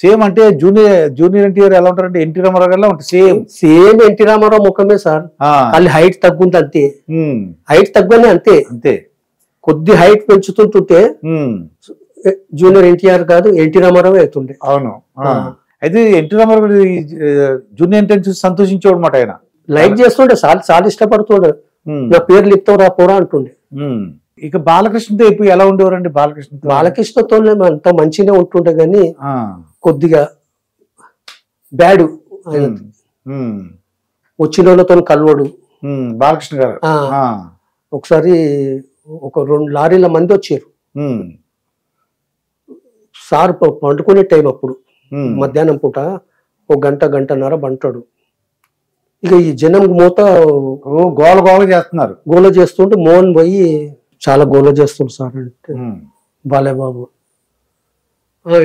Same అంటే junior NTR ఎలా ఉంటారంటే ఎన్టీ రామారావు గారు ఉంటారు. సేమ్ ఎన్టీ రామారావు ముఖమే సార్. వాళ్ళు హైట్ తగ్గుంది అంతే, హైట్ తగ్గనే అంతే అంతే. కొద్ది హైట్ పెంచుతుంటుంటే జూనియర్ ఎన్టీఆర్ కాదు ఎన్టీ రామారావు అవుతుండే. అవును. అయితే ఎన్టీ రామారావు గారు జూనియర్ ఎన్టీఆర్ చూసి సంతోషించేవాడు మాట. ఆయన లైక్ చేస్తుండే, చాలా ఇష్టపడుతుండే. నా పేర్లు ఇస్తావు రా పోరా అంటుండే. ఇక బాలకృష్ణతో ఇప్పుడు ఎలా ఉండేవారండి? బాలకృష్ణతో అంత మంచిగానే ఉంటుండే కానీ కొద్దిగా బ్యాడ్. వచ్చిన వాళ్ళతో కలవడు బాలకృష్ణ గారు. ఒకసారి ఒక 2 లారీల మంది వచ్చారు. సార్ పండుకునే టైం అప్పుడు మధ్యాహ్నం పూట 1 గంటన్నర బంటాడు. ఇక ఈ జనం మూత గోల చేస్తున్నారు. గోల చేస్తుంటే మోహన్ పోయి చాలా గోల చేస్తుంది సార్ అంటే, బాలయ్య బాబు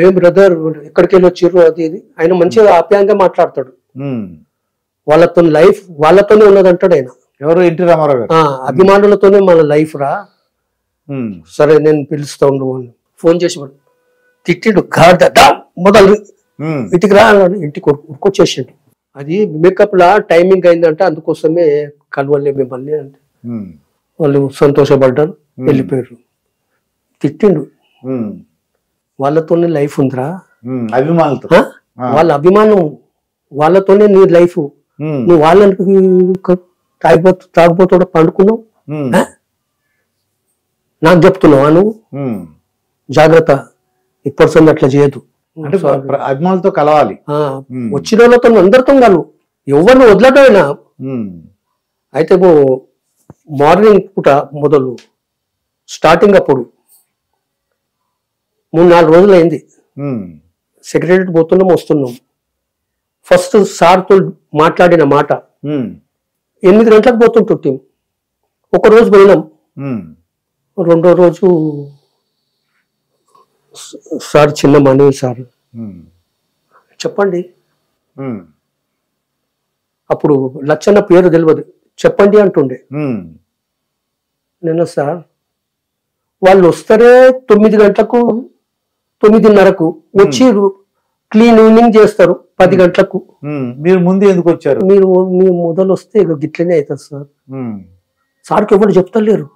ఏం బ్రదర్ ఎక్కడికి వెళ్ళి వచ్చిర్రు అది ఇది. ఆయన మంచిగా ఆప్యాయంగా మాట్లాడతాడు. వాళ్ళతో లైఫ్ వాళ్ళతోనే ఉన్నదంటాడు ఆయన. ఎవరు? ఎన్టీ రామారావు గారు. అభిమానులతోనే మన లైఫ్ రా. సరే నేను పిలుస్తా ఉండు అని ఫోన్ చేసి తిట్టిండు. మొదలు ఇంటికి రా, ఇంటికి ఉరుకొచ్చేసిండు. అది మేకప్ లా టైమింగ్ అయిందంటే అందుకోసమే కలవలే మిమ్మల్ని అంటే వాళ్ళు సంతోషపడ్డారు, వెళ్ళిపోయారు. తిట్టిండు. వాళ్ళతోనే లైఫ్ ఉందిరా, అభిమానులతో. వాళ్ళ అభిమానం వాళ్ళతోనే నీ లైఫ్. నువ్వు వాళ్ళకి తాగిపోతాడు పండుకున్నావు, నాకు చెప్తున్నావా నువ్వు? జాగ్రత్త, ఇప్పటి అట్లా చేయదు. అంటే అభిమానులతో కలవాలి. వచ్చిన వాళ్ళతో అందరితో కలవు, ఎవరిని వదలటైనా. అయితే మార్నింగ్ పూట మొదలు స్టార్టింగ్ అప్పుడు 3-4 రోజులు అయింది. సెక్రటరీ పోతున్నాం వస్తున్నాం. ఫస్ట్ సార్తో మాట్లాడిన మాట 8 గంటలకు పోతుంటాం. ఒక రోజు పోయినాం. రెండో రోజు సార్ చిన్న మనవి సార్ చెప్పండి. అప్పుడు లచ్చన్న పేరు తెలియదు, చెప్పండి అంటుండే. నేను సార్ వాళ్ళు వస్తారే 9 గంటలకు 9:30కు వచ్చి క్లీనింగ్ చేస్తారు 10 గంటలకు. మీరు ముందు ఎందుకు వచ్చారు? మీరు మొదలు వస్తే ఇక గిట్లనే అవుతుంది సార్. సార్కి ఎవరు చెప్తలేరు,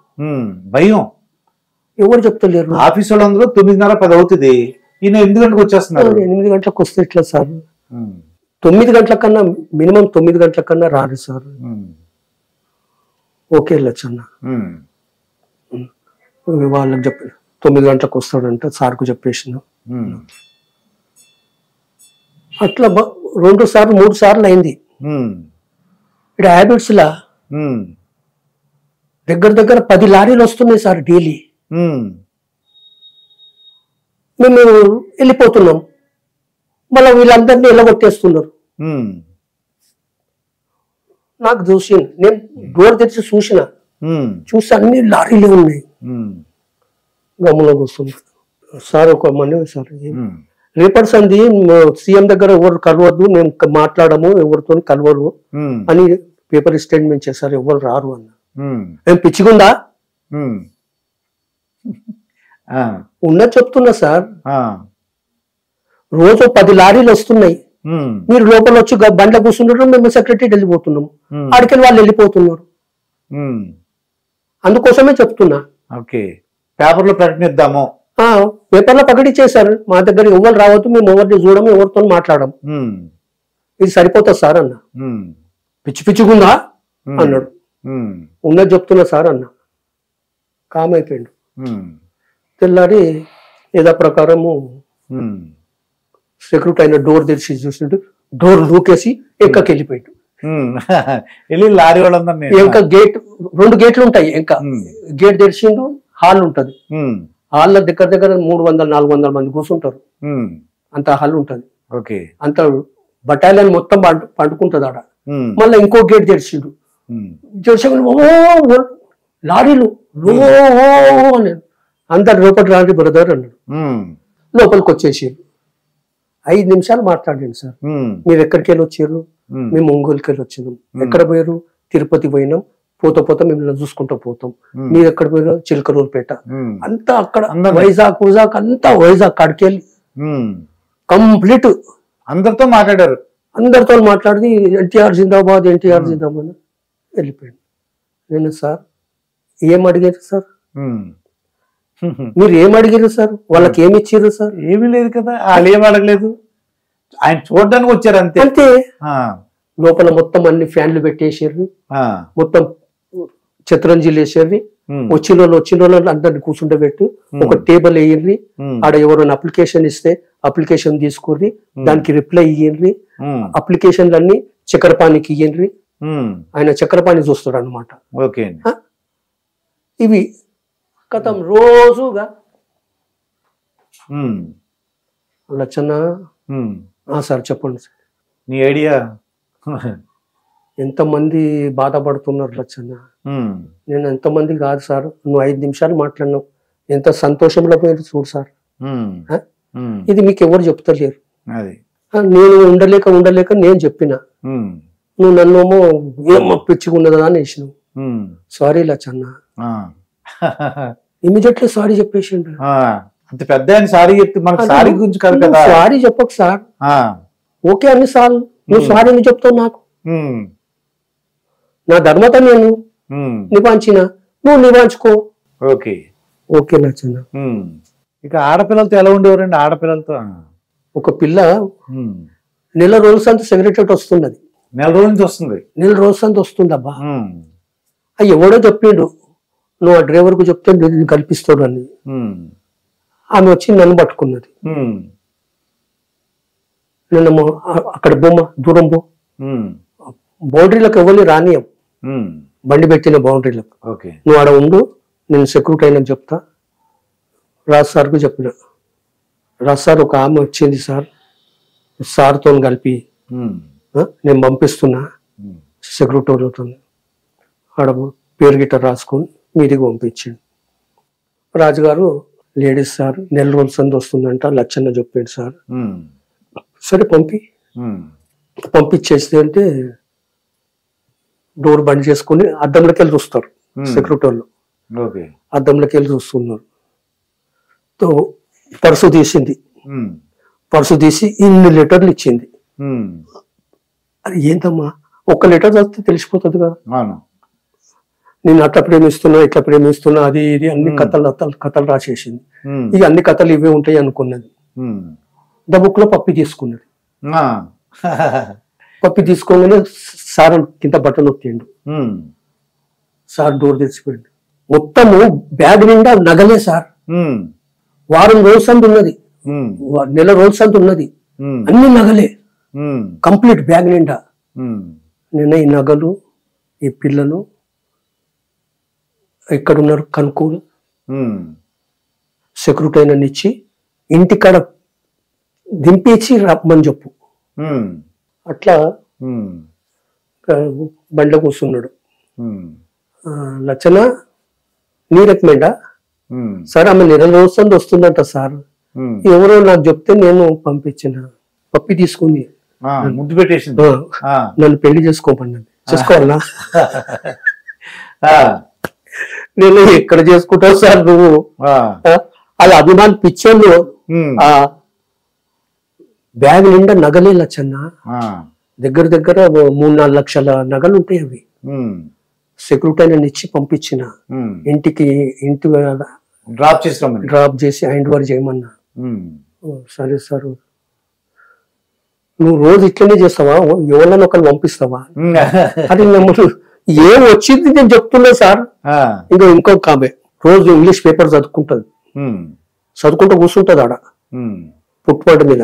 భయం. ఎవరు చెప్తలేరు. ఆఫీస్ వాళ్ళందరూ 9:30-10 అవుతుంది, ఈయన 8 గంటలకు వచ్చేస్తున్నారు. 8 గంటలకు వస్తే ఇట్లా సార్. 9 గంటల కన్నా మినిమం 9 గంటల కన్నా రారు సార్. ఓకే లచ్చన్న వాళ్ళకి చెప్పి 9 గంటలకు వస్తాడంట సార్కు చెప్పేసిన. అట్లా 2 సార్లు 3 సార్లు అయింది. ఇక్కడ హ్యాబిట్స్ లా దగ్గర 10 లారీలు వస్తున్నాయి సార్ డైలీ. మేము వెళ్ళిపోతున్నాం, మళ్ళీ వీళ్ళందరినీ ఎల్లగొట్టేస్తున్నారు. నాకు చూసి నేను డోర్ తెరిచి చూసి అన్ని లారీలు ఉన్నాయి. గమనంలోకి వస్తుంది సార్. ఒక మనవి సార్, రేపటి సంది సీఎం దగ్గర ఎవరు కలవద్దు, నేను మాట్లాడము, ఎవరితో కలవరు అని పేపర్ స్టేట్మెంట్ చేశారు. ఎవరు రారు అన్న. ఏం పిచ్చిగుందా? ఉన్నది చెప్తున్నా సార్. రోజు 10 లారీలు వస్తున్నాయి, మీరు లోపల వచ్చి బండ్ల కూర్చుంటారు, మేము సెక్రటరీ వెళ్ళిపోతున్నాం, ఆడికెళ్ళి వాళ్ళు వెళ్ళిపోతున్నారు. అందుకోసమే చెప్తున్నా. పేపర్లో ప్రకటిద్దాము. పేపర్లో ప్రకటించేశారు, మా దగ్గర ఎవరు రావద్దు, మేము ఎవరిని చూడము, ఎవరితో మాట్లాడము, ఇది సరిపోతుంది సార్ అన్న. పిచ్చిగుందా అన్నాడు. ఉన్నది చెప్తున్నా సార్ అన్న. కామ్ అయిపోయిండు. తెల్లారి యథా ప్రకారము సెక్యూరిటీ అయిన డోర్ తెరిచి చూసిండు, డోర్ దూకేసి ఎక్కకి వెళ్ళిపోయాడు. లారీ వాళ్ళందరినీ ఇంకా గేట్ 2 గేట్లు ఉంటాయి, ఇంకా గేట్ తెరిచిండు, హాల్ ఉంటది. హాల్లో దగ్గర 300-400 మంది కూర్చుంటారు. అంత హాల్ ఉంటది. అంత బటాలియన్ మొత్తం పండుకుంటది ఆడ. మళ్ళీ ఇంకో గేట్ తెరిచిండు. లారీలు అని అందరు లోపలికి రాండి బ్రదర్ అన్నాడు. లోపలికి వచ్చేసి 5 నిమిషాలు మాట్లాడండి సార్. మీరు ఎక్కడికి వెళ్ళి వచ్చారు? మేము ఒంగోలుకి వెళ్ళి వచ్చినాం. ఎక్కడ పోయారు? తిరుపతి పోయినాం, పోతా మిమ్మల్ని చూసుకుంటూ పోతాం. మీరు ఎక్కడ పోయారు? చిలకలూరుపేట. అంతా అక్కడ వైజాగ్ అంతా వైజాగ్ కాడికి వెళ్ళి కంప్లీట్ అందరితో మాట్లాడారు. అందరితో మాట్లాడి ఎన్టీఆర్ జిందాబాద్ ఎన్టీఆర్ జిందాబాద్ వెళ్ళిపోయాడు. నేను సార్ ఏం అడిగారు సార్, మీరు ఏం అడిగారు సార్, వాళ్ళకి ఏమి ఇచ్చారు సార్? ఏమీ లేదు కదా, వాళ్ళు ఏం అడగలేదు, ఆయన చూడడానికి వచ్చారు అంతే. అంతే. లోపల మొత్తం అన్ని ఫ్యాన్లు పెట్టేసారు, మొత్తం చిత్రంజీలు వేసారు. వచ్చిన వాళ్ళు అందరిని కూర్చుండబెట్టి ఒక టేబుల్ వేయండి, ఆడ ఎవరైనా అప్లికేషన్ ఇస్తే అప్లికేషన్ తీసుకుర్రి, దానికి రిప్లై ఇయ్యండి, అప్లికేషన్లన్నీ చక్కెరపానికి ఇయ్యండి. ఆయన చక్కెరపాని చూస్తాడు అనమాట. ఇవి కథం రోజుగా లచ్చన్న. సార్ చెప్పండి సార్, నీ ఐడియా ఎంతమంది బాధపడుతున్నారు లచ్చన్న? నేను ఎంతమంది కాదు సార్, నువ్వు 5 నిమిషాలు మాట్లాడినావు, ఎంత సంతోషంలో పోయింది చూడు సార్. ఇది మీకు ఎవరు చెప్తలేరు. నేను ఉండలేక నేను చెప్పిన, నువ్వు నన్నేమో ఏమో పిచ్చిగున్నదా అని వేసినావు. సారీ లచ్చన్న. ఇమీడియట్లీ సారీ చెప్పేసిండు. అంత పెద్ద సారీ చెప్తే మనకు సారీ గురించి కాదు కదా. సారీ చెప్పకు సార్, ఓకే అన్ని సార్లు నువ్వు సారీ ఎందుకు చెప్తావు నాకు? నా ధర్మత నేను నివాంచిన, నువ్వు నివాంచుకో. ఓకే నచ్చన్న. ఇక ఆడపిల్లలతో ఎలా ఉండేవారండి? ఆడపిల్లలతో ఒక పిల్ల నెల రోజుల సంత సెక్రటరీ వస్తున్నది. నెల రోజుల నుంచి వస్తుంది? నెల రోజుల సంత వస్తుంది అబ్బా. ఎవడో చెప్పిండు, నువ్వు ఆ డ్రైవర్ కు చెప్తే నేను కల్పిస్తాడు అని. ఆమె వచ్చి నన్ను పట్టుకున్నది. నేను అక్కడ బొమ్మ దూరం బౌండరీలకు ఎవరిని రానియం, బండి పెట్టిన బౌండరీలకు. నువ్వు ఆడ ఉండు, నేను సెక్యూరిటీ అయినా చెప్తా. రాజ్ సార్కు చెప్పిన, రాజ్ సార్ ఒక ఆమె వచ్చింది సార్, సార్తో కలిపి నేను పంపిస్తున్నా సెక్యూరిటీతో. ఆడ పేరు గిట్ట రాసుకొని మీదికి పంపించాడు. రాజుగారు లేడీస్ సార్ నెల రోజుల సంది వస్తుందంట, లచ్చన్న చెప్పాడు సార్. సరే పంపించేస్తే అంటే డోర్ బంద్ చేసుకుని అద్దంలోకి వెళ్ళి చూస్తారు సెక్యూరిటీ వాళ్ళు. అద్దంలోకి వెళ్ళి చూస్తున్నారు. పర్సు తీసింది, పర్సు తీసి ఇన్ని లెటర్లు ఇచ్చింది. అది ఏంటమ్మా, ఒక్క లెటర్ చదివితే తెలిసిపోతుంది కదా. నేను అట్లా ప్రేమిస్తున్నా ఇట్లా ప్రేమిస్తున్నా అది ఇది అన్ని కథలు రాసేసింది. ఇక అన్ని కథలు ఇవే ఉంటాయి అనుకున్నది. బుక్ లో పప్పి తీసుకున్నది. పప్పి తీసుకోగానే సార్ కింద బట్టలు నొక్కిండు. Sir door తెచ్చిపోయిండు. మొత్తము బ్యాగ్ నిండా నగలే సార్. వారం రోజు సంత ఉన్నది, నెల రోజు సంత ఉన్నది, అన్ని నగలే కంప్లీట్ బ్యాగ్ నిండా. నేను ఈ నగలు ఈ పిల్లలు ఎక్కడున్నారు కనుక్కోలు సెక్యూరిటీ అయినా ఇచ్చి ఇంటికాడ దింపేసి రమ్మని చెప్పు. అట్లా బండ్లో కూర్చున్నాడు. లచ్చన నీ రికమెండా సార్? ఆమె నెల రోజులు వస్తుందంట సార్, ఎవరో నాకు చెప్తే నేను పంపించిన. పప్పి తీసుకుని ముద్దు పెట్టేసింది. నన్ను పెళ్లి చేసుకోమన్నది. చేసుకోవాలనా? నేను ఎక్కడ చేసుకుంటావు సార్ నువ్వు? అది అభిమాన్ పిచ్చోళ్ళు. బ్యాగ్ నిండా నగలే లచ్చన్న, దగ్గర 3-4 లక్షల నగలు ఉంటాయి. అవి సెక్యూరిటీ అయినా ఇచ్చి పంపించిన. ఇంటి డ్రాప్ చేసి హ్యాండ్ ఓవర్ చేయమన్నా. సరే సార్, నువ్వు రోజు ఇట్లనే చేస్తావా? ఎవరైనా ఒకరు పంపిస్తావా? అది నమ్మరు. ఏం వచ్చింది నేను చెప్తున్నా సార్. ఇంకొక ఆమె రోజు ఇంగ్లీష్ పేపర్ చదువుకుంటది, చదువుకుంటూ కూర్చుంటది ఆడ పుట్టుపాటు మీద.